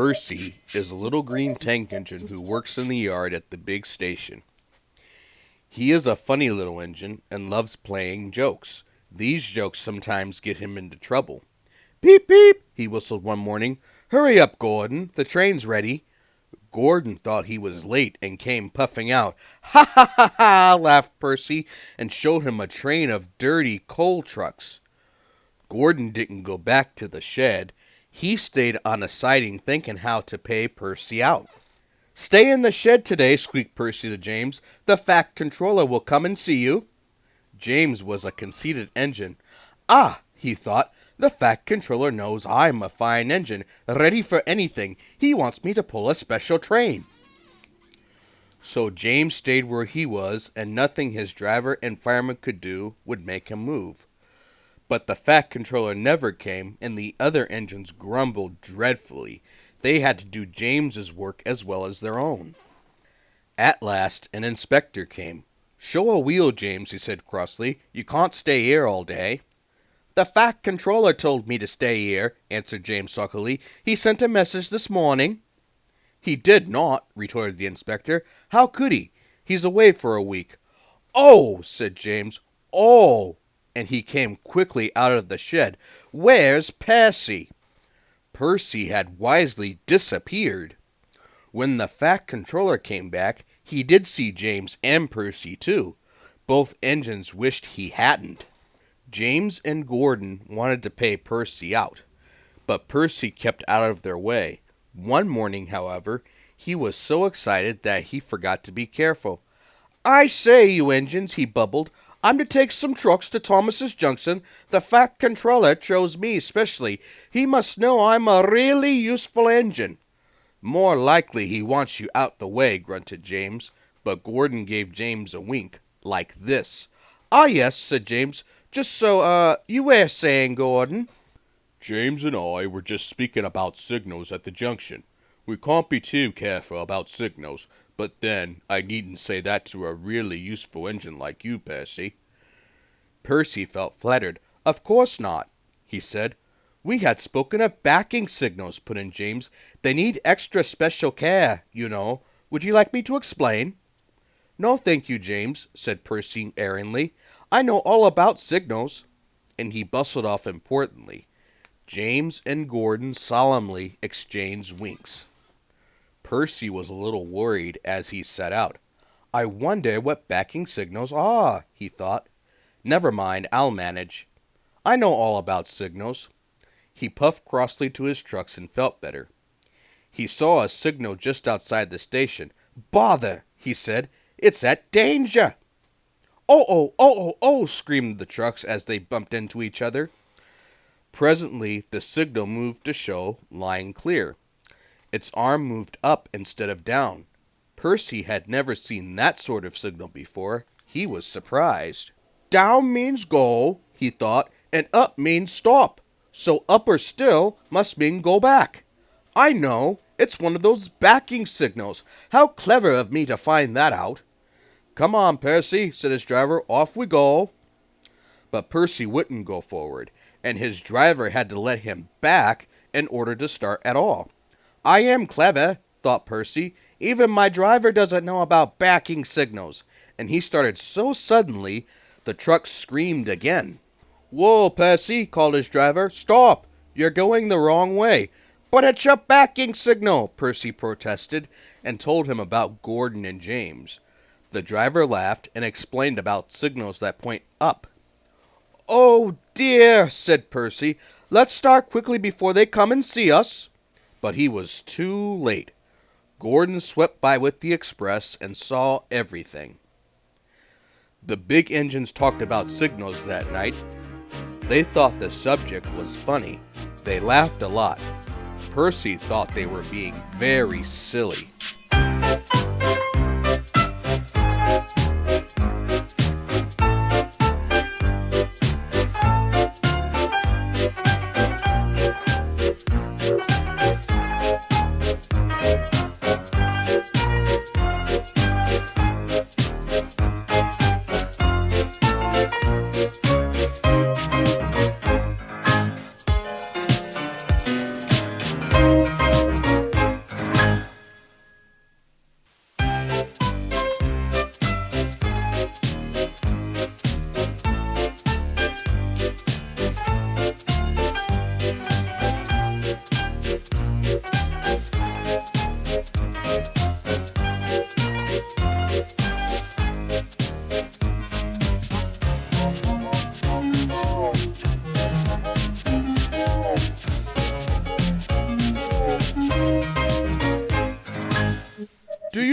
Percy is a little green tank engine who works in the yard at the big station. He is a funny little engine and loves playing jokes. These jokes sometimes get him into trouble. "Beep, beep," he whistled one morning. "Hurry up, Gordon. The train's ready." Gordon thought he was late and came puffing out. "Ha ha ha ha," laughed Percy and showed him a train of dirty coal trucks. Gordon didn't go back to the shed. He stayed on a siding thinking how to pay Percy out. "Stay in the shed today," squeaked Percy to James. "The Fat Controller will come and see you." James was a conceited engine. "Ah," he thought, "the Fat Controller knows I'm a fine engine, ready for anything. He wants me to pull a special train." So James stayed where he was, and nothing his driver and fireman could do would make him move. But the Fat Controller never came, and the other engines grumbled dreadfully. They had to do James's work as well as their own. At last, an inspector came. "Show a wheel, James," he said crossly. "You can't stay here all day." "The Fat Controller told me to stay here," answered James sulkily. "He sent a message this morning." "He did not," retorted the inspector. "How could he? He's away for a week." "Oh," said James. "Oh," and he came quickly out of the shed. "Where's Percy?" Percy had wisely disappeared. When the Fat Controller came back, he did see James and Percy too. Both engines wished he hadn't. James and Gordon wanted to pay Percy out, but Percy kept out of their way. One morning, however, he was so excited that he forgot to be careful. "I say, you engines," he bubbled, "I'm to take some trucks to Thomas's Junction. The Fat Controller chose me specially. He must know I'm a really useful engine." "More likely he wants you out the way," grunted James, but Gordon gave James a wink, like this. "Ah, yes," said James. "Just so, you were saying, Gordon?" "James and I were just speaking about signals at the junction. We can't be too careful about signals, but then I needn't say that to a really useful engine like you, Percy." Percy felt flattered. "Of course not," he said. "We had spoken of backing signals," put in James. "They need extra special care, you know. Would you like me to explain?" "No, thank you, James," said Percy airily. "I know all about signals." And he bustled off importantly. James and Gordon solemnly exchanged winks. Percy was a little worried as he set out. "I wonder what backing signals are," he thought. "Never mind, I'll manage. I know all about signals." He puffed crossly to his trucks and felt better. He saw a signal just outside the station. "Bother," he said. "It's at danger." "Oh, oh, oh, oh, oh," screamed the trucks as they bumped into each other. Presently, the signal moved to show line clear. Its arm moved up instead of down. Percy had never seen that sort of signal before. He was surprised. "Down means go," he thought, "and up means stop. So up or still must mean go back. I know, it's one of those backing signals. How clever of me to find that out." "Come on, Percy," said his driver. "Off we go." But Percy wouldn't go forward, and his driver had to let him back in order to start at all. "I am clever," thought Percy. "Even my driver doesn't know about backing signals." And he started so suddenly, the truck screamed again. "Whoa, Percy," called his driver. "Stop! You're going the wrong way." "But it's a backing signal," Percy protested, and told him about Gordon and James. The driver laughed and explained about signals that point up. "Oh, dear," said Percy. "Let's start quickly before they come and see us." But he was too late. Gordon swept by with the express and saw everything. The big engines talked about signals that night. They thought the subject was funny. They laughed a lot. Percy thought they were being very silly.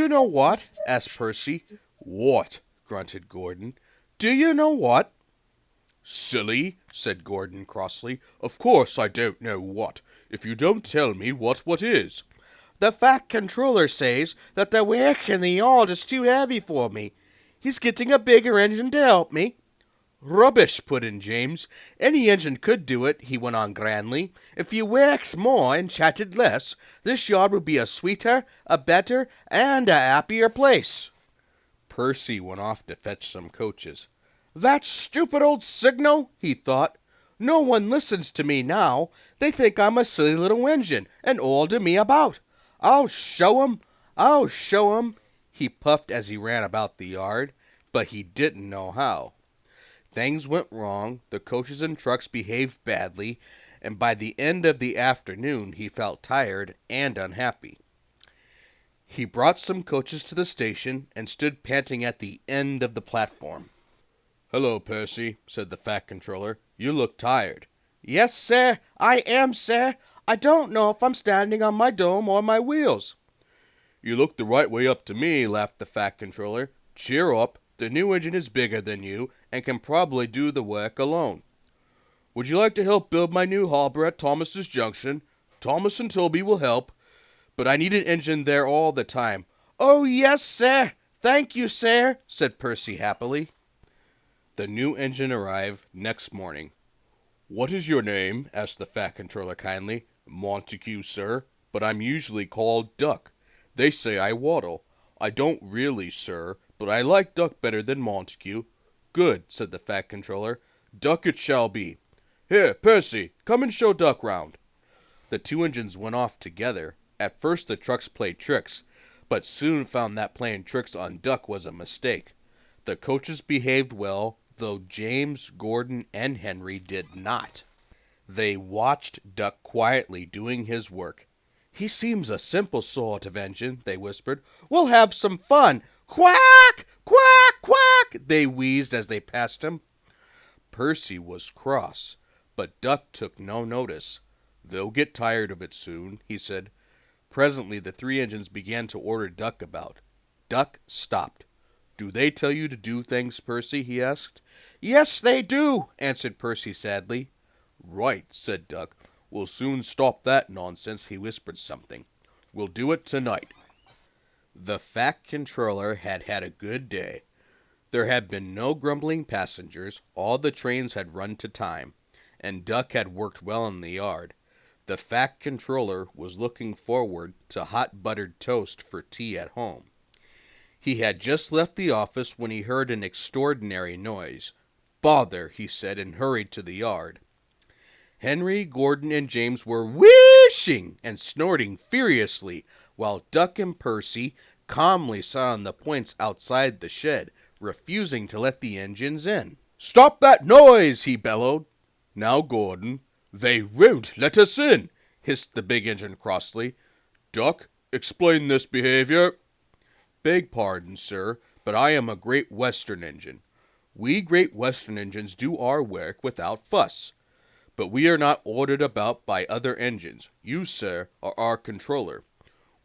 you know what?" asked Percy. "What?" grunted Gordon. "Do you know what?" "Silly," said Gordon crossly. "Of course I don't know what. If you don't tell me what is." "The Fat Controller says that the work in the yard is too heavy for me. He's getting a bigger engine to help me." "Rubbish," put in James. "Any engine could do it," he went on grandly. "If you worked more and chatted less, this yard would be a sweeter, a better, and a happier place." Percy went off to fetch some coaches. "That stupid old signal," he thought. "No one listens to me now. They think I'm a silly little engine, and all to me about. I'll show 'em. I'll show 'em," he puffed as he ran about the yard, but he didn't know how. Things went wrong, the coaches and trucks behaved badly, and by the end of the afternoon he felt tired and unhappy. He brought some coaches to the station and stood panting at the end of the platform. "Hello, Percy," said the Fat Controller. "You look tired." "Yes, sir, I am, sir. I don't know if I'm standing on my dome or my wheels." "You look the right way up to me," laughed the Fat Controller. "Cheer up. The new engine is bigger than you and can probably do the work alone. Would you like to help build my new harbor at Thomas's Junction? Thomas and Toby will help, but I need an engine there all the time." "Oh, yes, sir. Thank you, sir," said Percy happily. The new engine arrived next morning. "What is your name?" asked the Fat Controller kindly. "Montague, sir, but I'm usually called Duck. They say I waddle. I don't really, sir, but I like Duck better than Montague." "Good," said the Fat Controller. "Duck it shall be. Here, Percy, come and show Duck round." The two engines went off together. At first the trucks played tricks, but soon found that playing tricks on Duck was a mistake. The coaches behaved well, though James, Gordon, and Henry did not. They watched Duck quietly doing his work. "He seems a simple sort of engine," they whispered. "We'll have some fun." "Quack! Quack! Quack!" they wheezed as they passed him. Percy was cross, but Duck took no notice. "They'll get tired of it soon," he said. Presently the three engines began to order Duck about. Duck stopped. "Do they tell you to do things, Percy?" he asked. "Yes, they do," answered Percy sadly. "Right," said Duck. "We'll soon stop that nonsense." He whispered something. "We'll do it tonight." The Fat Controller had had a good day. There had been no grumbling passengers, all the trains had run to time, and Duck had worked well in the yard. The Fat Controller was looking forward to hot buttered toast for tea at home. He had just left the office when he heard an extraordinary noise. "Bother," he said, and hurried to the yard. Henry, Gordon, and James were whooshing and snorting furiously, while Duck and Percy calmly sat on the points outside the shed, refusing to let the engines in. "Stop that noise!" he bellowed. "Now, Gordon, they won't let us in," hissed the big engine crossly. "Duck, explain this behavior." "Beg pardon, sir, but I am a Great Western engine. We Great Western engines do our work without fuss. But we are not ordered about by other engines. You, sir, are our controller.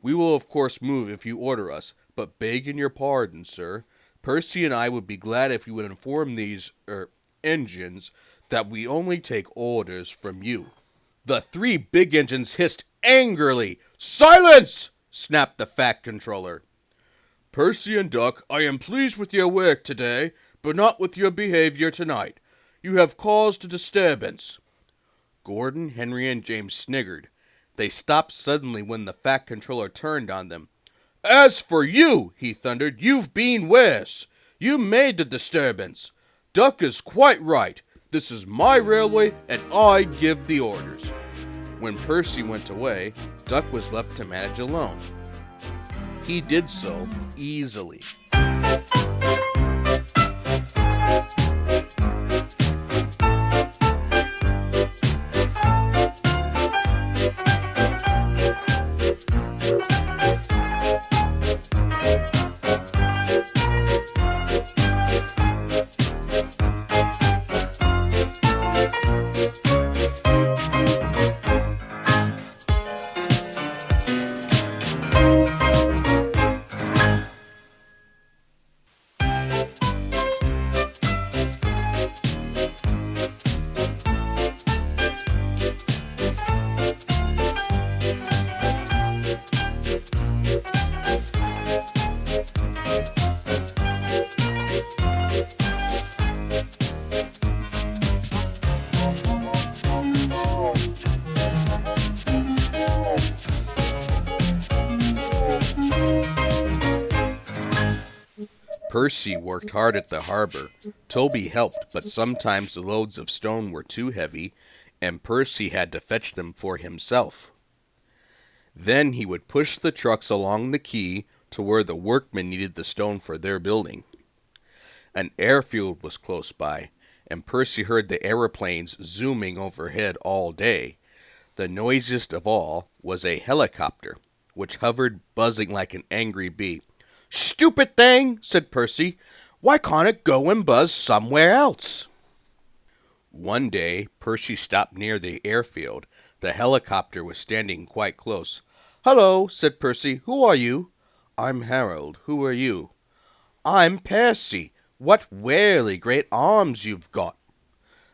We will of course move if you order us, but begging your pardon, sir, Percy and I would be glad if you would inform these, engines that we only take orders from you." The three big engines hissed angrily. "Silence!" snapped the Fat Controller. "Percy and Duck, I am pleased with your work today, but not with your behavior tonight. You have caused a disturbance." Gordon, Henry, and James sniggered. They stopped suddenly when the Fat Controller turned on them. "As for you," he thundered, "you've been worse. You made the disturbance. Duck is quite right. This is my railway, and I give the orders." When Percy went away, Duck was left to manage alone. He did so easily. Percy worked hard at the harbor. Toby helped, but sometimes the loads of stone were too heavy, and Percy had to fetch them for himself. Then he would push the trucks along the quay to where the workmen needed the stone for their building. An airfield was close by, and Percy heard the aeroplanes zooming overhead all day. The noisiest of all was a helicopter, which hovered buzzing like an angry bee. "Stupid thing," said Percy. "Why can't it go and buzz somewhere else?" One day, Percy stopped near the airfield. The helicopter was standing quite close. "Hello," said Percy. "Who are you?" "I'm Harold. Who are you?" "I'm Percy. What really great arms you've got."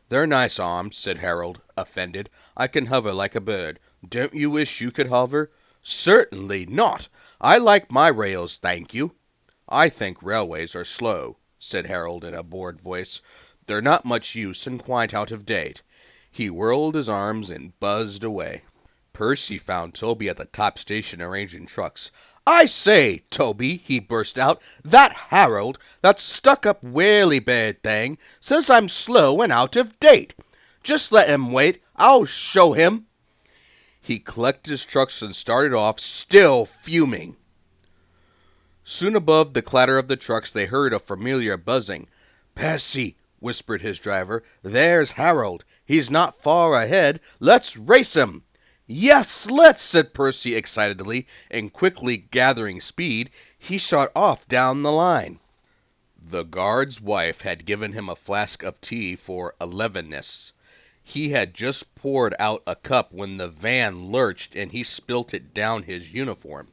"They're nice arms," said Harold, offended. "I can hover like a bird. Don't you wish you could hover?" "Certainly not. I like my rails, thank you." "I think railways are slow," said Harold in a bored voice. "They're not much use and quite out of date." He whirled his arms and buzzed away. Percy found Toby at the top station arranging trucks. "I say, Toby," he burst out, "that Harold, that stuck-up whirly-bird thing, says I'm slow and out of date. Just let him wait. I'll show him." He collected his trucks and started off, still fuming. Soon above the clatter of the trucks they heard a familiar buzzing. "Percy," whispered his driver, "there's Harold. He's not far ahead. Let's race him." "Yes, let's," said Percy excitedly, and quickly gathering speed, he shot off down the line. The guard's wife had given him a flask of tea for 11ness. He had just poured out a cup when the van lurched and he spilt it down his uniform.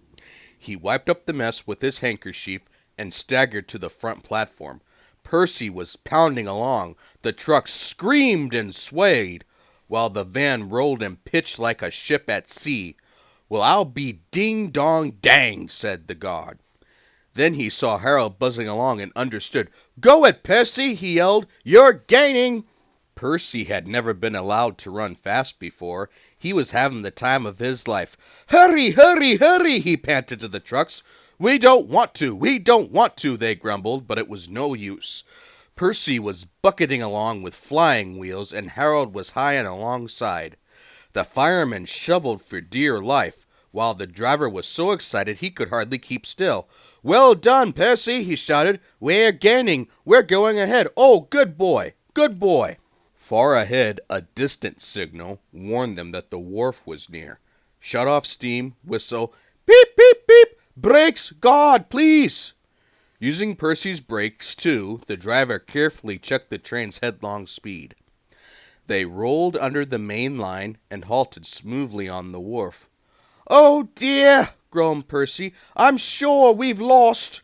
He wiped up the mess with his handkerchief and staggered to the front platform. Percy was pounding along. The truck screamed and swayed, while the van rolled and pitched like a ship at sea. "Well, I'll be ding-dong-dang," said the guard. Then he saw Harold buzzing along and understood. "Go it, Percy," he yelled. "You're gaining." Percy had never been allowed to run fast before. He was having the time of his life. "Hurry, hurry, hurry," he panted to the trucks. We don't want to," they grumbled, but it was no use. Percy was bucketing along with flying wheels, and Harold was high and alongside. The fireman shoveled for dear life, while the driver was so excited he could hardly keep still. "Well done, Percy," he shouted. "We're gaining. We're going ahead. Oh, good boy, good boy." Far ahead, a distant signal warned them that the wharf was near. Shut off steam, whistle, beep, beep, beep, brakes, God, please. Using Percy's brakes, too, the driver carefully checked the train's headlong speed. They rolled under the main line and halted smoothly on the wharf. "Oh, dear," groaned Percy. "I'm sure we've lost."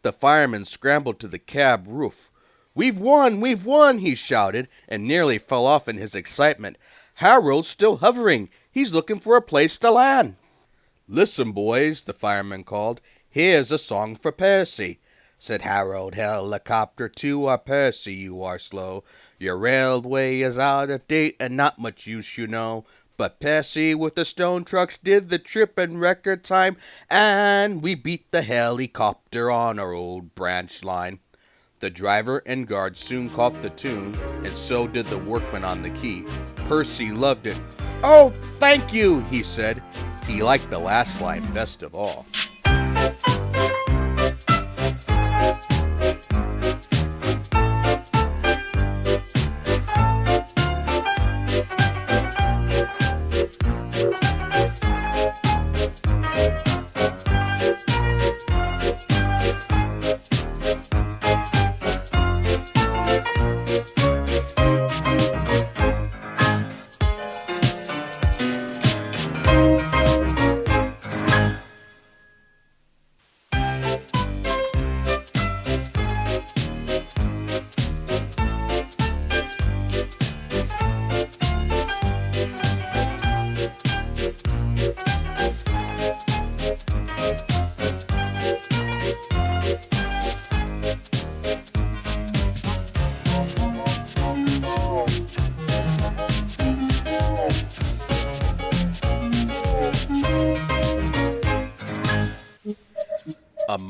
The fireman scrambled to the cab roof. We've won," he shouted, and nearly fell off in his excitement. "Harold's still hovering. He's looking for a place to land." "Listen, boys," the fireman called. "Here's a song for Percy." Said Harold, "Helicopter to our Percy, you are slow. Your railway is out of date and not much use, you know. But Percy with the stone trucks did the trip in record time, and we beat the helicopter on our old branch line." The driver and guard soon caught the tune, and so did the workmen on the quay. Percy loved it. "Oh, thank you," he said. He liked the last line best of all.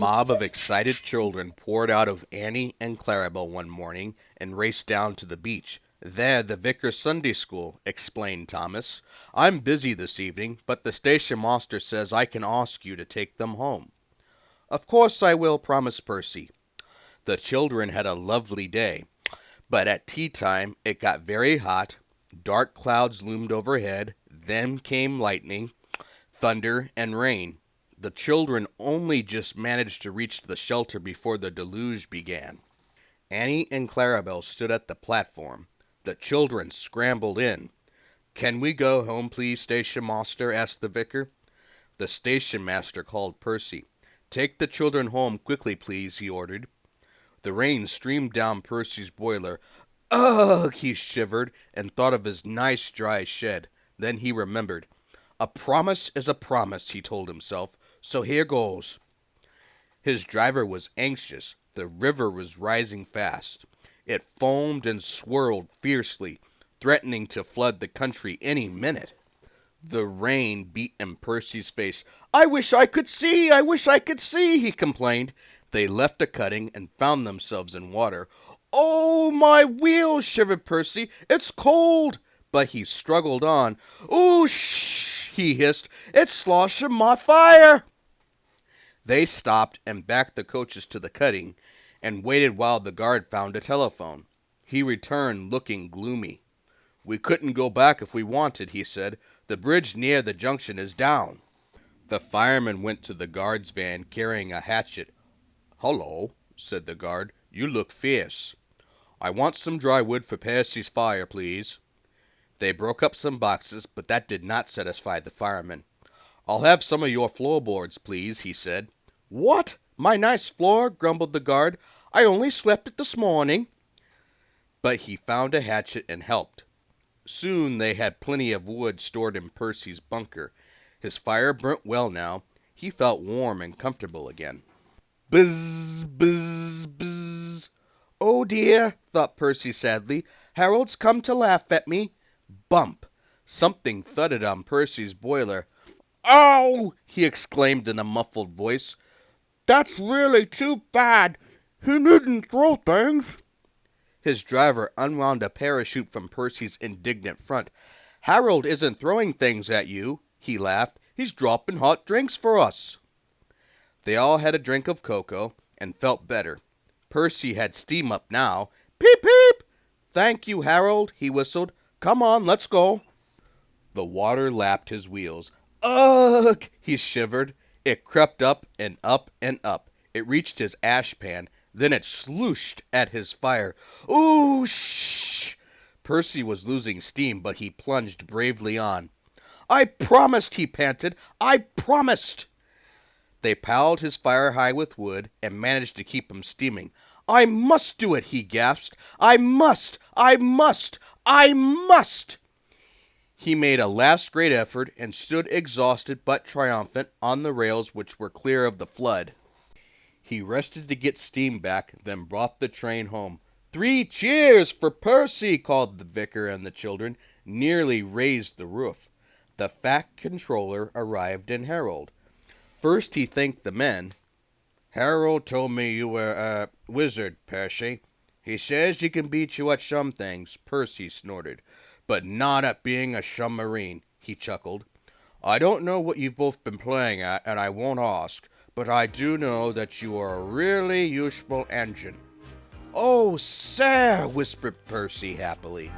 mob of excited children poured out of Annie and Clarabelle one morning and raced down to the beach. "They're the Vicar's Sunday School," explained Thomas. "I'm busy this evening, but the station master says I can ask you to take them home." "Of course I will," promised Percy. The children had a lovely day, but at tea time it got very hot. Dark clouds loomed overhead, then came lightning, thunder, and rain. The children only just managed to reach the shelter before the deluge began. Annie and Clarabelle stood at the platform. The children scrambled in. "Can we go home, please, station master?" asked the vicar. The station master called Percy. "Take the children home quickly, please," he ordered. The rain streamed down Percy's boiler. "Ugh!" he shivered and thought of his nice dry shed. Then he remembered. "A promise is a promise," he told himself, "so here goes." His driver was anxious. The river was rising fast. It foamed and swirled fiercely, threatening to flood the country any minute. The rain beat in Percy's face. "I wish I could see! I wish I could see!" he complained. They left a cutting and found themselves in water. "Oh, my wheels!" shivered Percy. "It's cold!" But he struggled on. "Ooh, shh!" he hissed. "It's sloshing my fire!" They stopped and backed the coaches to the cutting and waited while the guard found a telephone. He returned looking gloomy. "We couldn't go back if we wanted," he said. "The bridge near the junction is down." The fireman went to the guard's van carrying a hatchet. "Hullo," said the guard. "You look fierce." "I want some dry wood for Percy's fire, please." They broke up some boxes, but that did not satisfy the fireman. "I'll have some of your floorboards, please," he said. "What? My nice floor?" grumbled the guard. "I only swept it this morning." But he found a hatchet and helped. Soon they had plenty of wood stored in Percy's bunker. His fire burnt well now. He felt warm and comfortable again. Buzz, buzz, buzz. "Oh dear," thought Percy sadly. "Harold's come to laugh at me." Bump! Something thudded on Percy's boiler. "Ow!" he exclaimed in a muffled voice. "That's really too bad. He needn't throw things." His driver unwound a parachute from Percy's indignant front. "Harold isn't throwing things at you," he laughed. "He's dropping hot drinks for us." They all had a drink of cocoa and felt better. Percy had steam up now. "Peep, peep!" "Thank you, Harold," he whistled. "Come on, let's go." The water lapped his wheels. "Ugh!" he shivered. It crept up and up and up. It reached his ashpan. Then it slooshed at his fire. "Ooh, shh!" Percy was losing steam, but he plunged bravely on. "I promised," he panted. "I promised." They piled his fire high with wood and managed to keep him steaming. "I must do it," he gasped. "I must! I must! I must!" He made a last great effort and stood exhausted but triumphant on the rails which were clear of the flood. He rested to get steam back, then brought the train home. "3 cheers for Percy!" called the vicar, and the children nearly raised the roof. The fat controller arrived in Harold. First he thanked the men. "Harold told me you were a wizard, Percy. He says he can beat you at some things," Percy snorted. "But not at being a submarine," he chuckled. "I don't know what you've both been playing at, and I won't ask, but I do know that you are a really useful engine." "Oh, sir," whispered Percy happily.